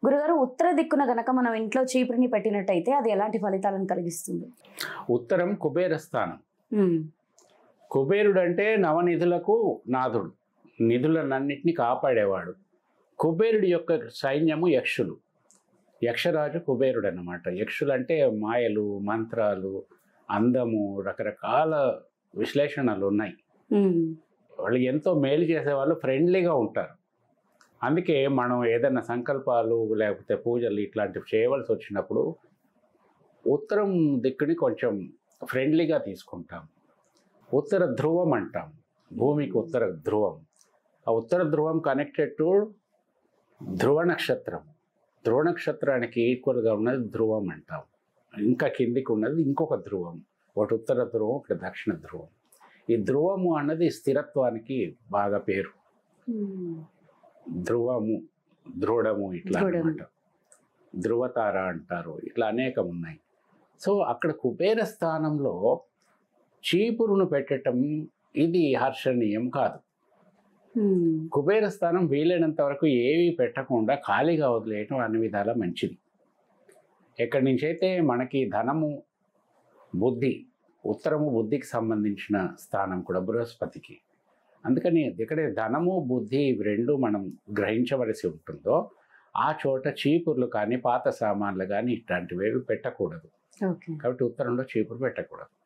గురుగారు ఉత్తర దిక్కున గనక మనం ఇంట్లో చీపురుని పెట్టినట్టయితే అది ఎలాంటి ఫలితాలను కలిగిస్తుంది? ఉత్తరం కుబేర స్థానం. హ్మ్. కుబేరుడు అంటే నవనిధులకు నాథుడు, నిధులన్నింటినీ కాపాడేవాడు. కుబేరుడి యొక్క సైన్యము యక్షులు. యక్షరాజు కుబేరుడు అన్నమాట. యక్షులు అంటే మాయలు, మంత్రాలు, అందము, రకరకాల విశ్లేషణలు ఉన్నాయి. హ్మ్. వాళ్ళు ఎంతో మేలు చేసేవాళ్ళు, ఫ్రెండ్లీగా ఉంటారు. అందుకే మనం ఏదైనా సంకల్పాలు లేకపోతే పూజలు ఇట్లాంటివి చేయవలసి వచ్చినప్పుడు ఉత్తరం దిక్కుని కొంచెం ఫ్రెండ్లీగా తీసుకుంటాం. ఉత్తర ధ్రువం అంటాం, భూమికి ఉత్తర ధ్రువం. ఆ ఉత్తర ధ్రువం కనెక్టెడ్ టు ధ్రువ నక్షత్రం. ధ్రువ నక్షత్రానికి ఈక్వల్గా ఉన్నది ధ్రువం అంటాం. ఇంకా కిందికి ఉన్నది ఇంకొక ధ్రువం, ఒకటి ఉత్తర ధ్రువం, ఒకటి దక్షిణ ధ్రువం. ఈ ధ్రువము అన్నది స్థిరత్వానికి బాగా పేరు. హ్మ్. ధ్రువము, దృఢము ఇట్లా దృఢం. అన్నమాట. ధ్రువతార అంటారు, ఇట్లా అనేకం ఉన్నాయి. సో అక్కడ కుబేర స్థానంలో చీపురును పెట్టడం ఇది హర్షణీయం కాదు. హ్మ్. కుబేర స్థానం వీలైనంత వరకు ఏవి పెట్టకుండా ఖాళీగా వదిలేయటం అన్ని విధాల మంచిది. ఎక్కడి నుంచి అయితే మనకి ధనము, బుద్ధి, ఉత్తరము బుద్ధికి సంబంధించిన స్థానం కూడా బృహస్పతికి. అందుకని ఎక్కడే ధనము, బుద్ధి ఇవి రెండు మనం గ్రహించవలసి ఉంటుందో ఆ చోట చీపుర్లు కానీ పాత సామాన్లు కానీ ఇట్లాంటివి పెట్టకూడదు. ఓకే. కాబట్టి ఉత్తరంలో చీపురు పెట్టకూడదు.